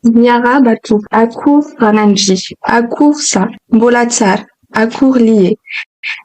Miarahaba tompoko, akory ranandria, akory za, mbola tsara, akory lié.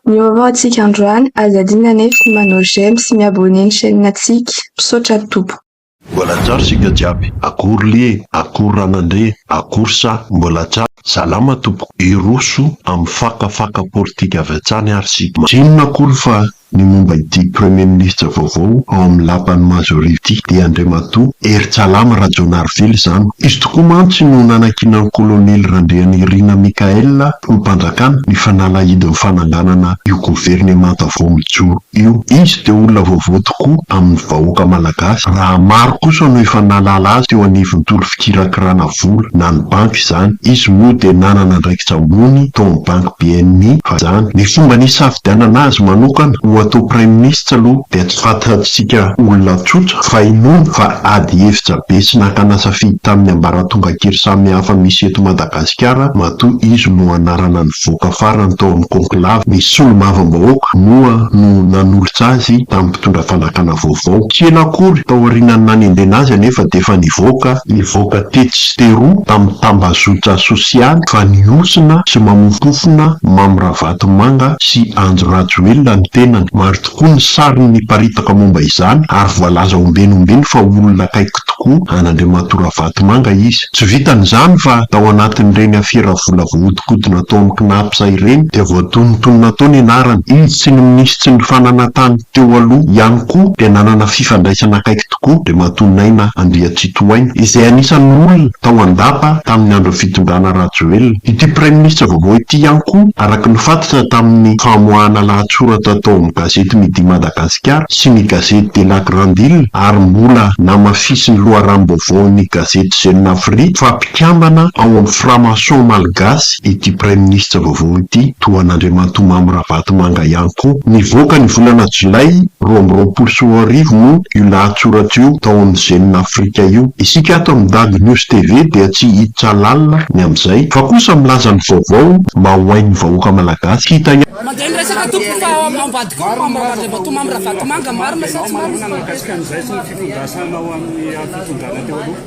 Mivaovao antsika androany, aza adinina nefa ny manao j'aime sy miabone ny chaîne-natsika, misaotra tompoko. Mbola tsara sika jiaby, akory lié, akory ranandria, akory sa, mbola tsara. Salama tompoko, iroso amin'ny fakafaka politika avy hatrany ary sika. Tsinona akory fa ny momba ity premier ministre vaovao ao amin'ny lapan'ny majorité dia Andriamatoa Heritsalama Rajaonarively izany. Izy tokoa mantsy no nanankiana ny kolonely Randrianirina Mikaela ho mpanjakana ny fanalahidin'ny fananganana io gouvernemanta vao mijoro io. Izy dia olona vaovao tokoa amin'ny vahoaka malagasy. Raha maro kosa no efa nalala azy teo anivon'ny tolo-fikirakirana vola na ny banky izany. Izy moa dia nanana andraikitra ambony tao amin'ny banky BNI fa izany. Ny fomba nisafidianana azy manokana atao prime ministre aloha dia tsy fantatsika olona tsotra fa inoana fa ady hevitra be sy nakana safidy tamin'ny ambaratonga kely samihafa misy eto Madagasikara matoa izy no anarana ny voaka farany tao amin'ny conclave. Ny solomavam-bahoaka moa no nanolotra azy tamin'ny mpitondra fanakana vaovao. Tsy ela akory tao aorianany nanendena azy anefa dia efa nivoaka tety sy teroa tamin'ny tambazotra sosialy fa niosina sy mamofofona Mamoravatomanga sy Andro Rajoelina ny tenany. Maro tokoa ny sary ny paritaka momba izany ary voalaza ombenombeny fa olona kaiky tokoa an'Andriamatoa Ravatomananga izy. Tsy vitan'izany fa tao anatin'ireny afiera vola voahodikodina taon'ny KNAPSA ireny dia voatonontonona tao ny anarany. Izy sy ny minisitry ny fananantany teo aloha ihany koa dia nanana fifandraisana kaiky tokoa Andriamatoa Naina Andriatsitohaina izay anisan'ny olona tao andapa tamin'ny andro fitondrana Rajoelina. Ity prime ministre vaovao ity ihany koa araka ny fantatra tamin'ny famoahana lahatsoratra tao amin'ny gazety Midi Madagasikara sy ny gazety de la Grande Île ary mbola namafisy ny loharam-baovaon'ny gazety Jeune Afrique fa mpikambana ao amin'ny franc-maçon malagasy ity prime ministre vaovao ity toa an'Andriamatoa Mamoravatomanga ihany koa. Nivoaka ny volana Jolay 2024 moa io lahatsoratra io tao amin'ny Jeune Afrique io. Isika ato amin'ny Dag News TV dia tsy hiditra lalina ny amin'izay fa kosa milaza ny vaovao mba ho hain'ny vahoaka malagasy hita Mandray resaka tompoko fa mambadika Andriamatoa Mamoravatomanga marina sa tsy marina mahakasika an'izay sy ny fitondrasana ao amin'ny fitondrana teo aloha.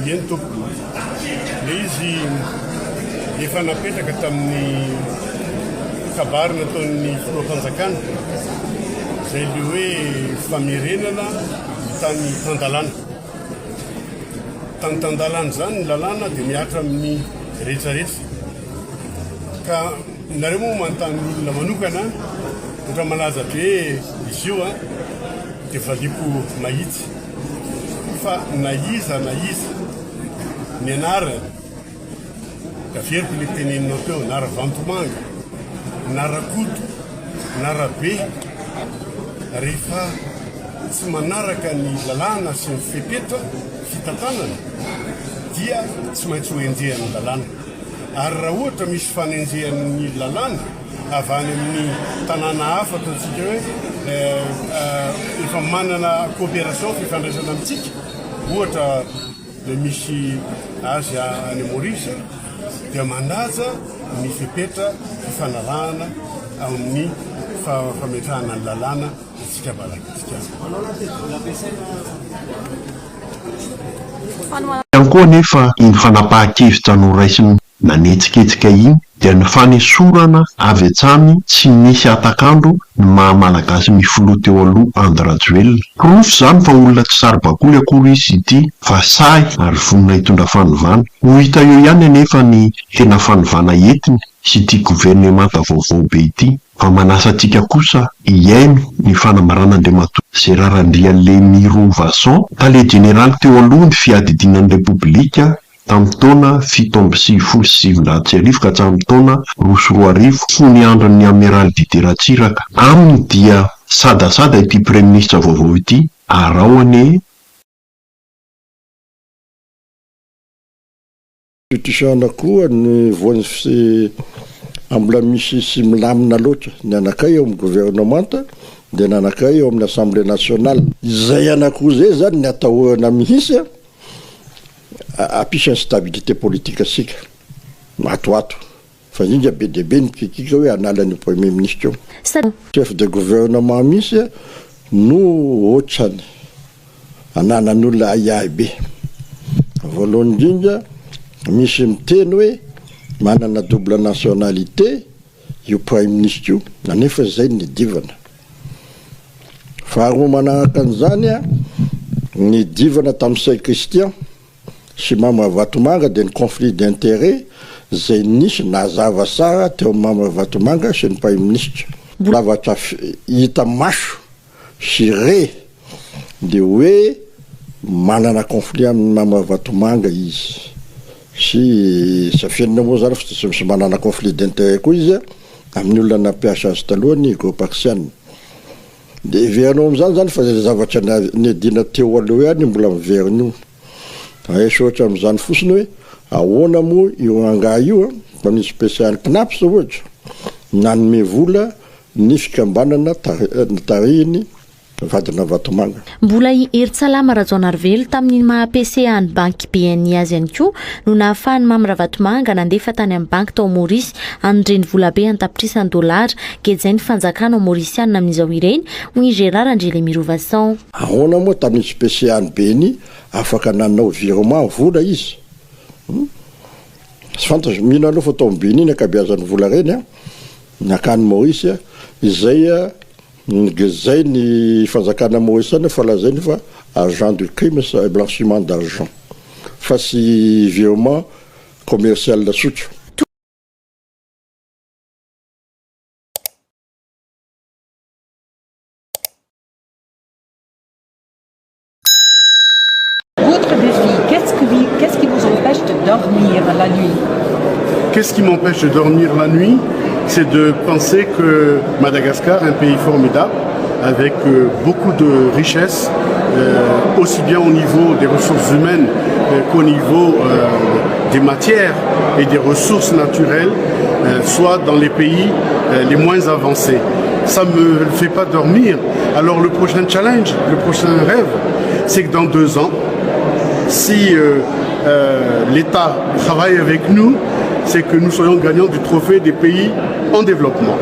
Eny tompoko. Le izy efa napetraka tamin'ny kabary nataon'ny filoham-panjakana izay le hoe famerenana tany Tandalana. Tany Tandalana zany ny lalàna dia miatra amin'ny rehetrarehetra. Ka nareo moa manontany olona manokana ohatra malaza be izy io dia valipo mahitsy fa na iza ny anarany da veriko le teneninao teo nara Vantomanga nara Koto nara be rehefa tsy manaraka ny lalàna sy ny fepetra fitantanana dia tsy maintsy ho enjehan'ny lalàna. Ary raha ohatra misy fanenjehan'ny lalàna avy any amin'ny tanàna hafa ataontsika hoe efa manana coopération fifandraisana amintsika ohatra le misy azy any Maurice dia mandaja ny fepetra fifanarahana amin'ny fametrahana ny lalàna isika Madagasikara. Ihany koa nefa iny fanapahan-kevitra noraisiny nanetsiketsika iny dia ny fanesorana avy hatrany tsy nisy atakandro ny maha-malagasy mifoloha teo aloha Andry Rajoelina. Rofo izany fa olona tsy sary-bakoly akory izy ity fa sahy ary vonona hitondra fanovana. Ho hita eo ihany anefa ny tena fanovana entiny sy ity gouvernemanta vaovao be ity. Fa manasa antsika kosa hiaino ny fanamaran'Andriamatoa Gérard Andrialémy Rovason tale jeneraly teo aloha ny fiadidinan'ny Repoblika tamin'ny taona 7 ka hatramin'ny taona 2020 fony andron'ny amiral Dider Tsiraka. Aminy dia sadasada ity prime ministre vaovao ity araoane Tutisana koa ny voany ambola misy sy milamina loatra ny anakay eo amin'ny gouvernemanta dia ny anakay eo amin'ny assemblée nationale. Izay anakoa zay zany ny atahoana mihitsy apisany stabilité politique asika matoato fa indrindra be dia be ny pikika hoe analan'ny premier ministre io. Chef de gouvernement mihitsy no ohatrany ananan'olona aiahy be voalohany indrindra misy miteny hoe manana double nationalité io prime ministre io nanefa zay nidivana faharoa manaraka an'izany a nidivana tamin'ny Saint Christian sy Mama Vatomanga dia ny conflit d'intérêt zay nisy nazava tsara teo Mama Vatomanga sy ny prime ministre lavatra hita maso sy re dia hoe manana conflit amin'ny Mama Vatomanga izy sy safianina moa zany fa tsy manana conflit d'intérêt koa izy amin'ny olona nampiasa azy taloha ny groupe axiane dia iverinao amin'izany zany fa zay zavatra niadina teo aloha ihany mbola miverina io aesy ohatra amin'izany fosiny hoe ahoana moa io anga io fa nisy spécial knaps ohatra nanome vola ny fikambanana tarihiny vadina Vatomanga. Mbola Eritsalama Rajaonarivelo tamin'ny maha-PCA ny banky BNI azy ihany koa no nahafahany Mama Vatomanga nandefa tany amin'ny banky tao Maurice anondreny volabe antapitrisany dolara gezay ny fanjakana maorisiana amin'izao ireny hoy Gérard Andrelemiro Vasson. Ahoana moa tamin'ny PCA ny BNI afaka nanao virement vola izy. Sy fantatro mino aloha fa tao amin'ny BNI ny akabeazan'ny vola reny nakany Maurice izay gezay ny fanjakana Maurice fa lazainy fa agent de crime et blanchiment d'argent fa sy virement commercial sotro. Votre défi, qu'est-ce qui vous empêche de dormir la nuit? Qu'est-ce qui m'empêche de dormir la nuit? C'est de penser que Madagascar est un pays formidable, avec beaucoup de richesses, aussi bien au niveau des ressources humaines qu'au niveau des matières et des ressources naturelles, soit dans les pays les moins avancés. Ça ne me fait pas dormir. Alors le prochain challenge, le prochain rêve, c'est que dans 2 ans, si l'État travaille avec nous, c'est que nous soyons gagnants du trophée des pays en développement.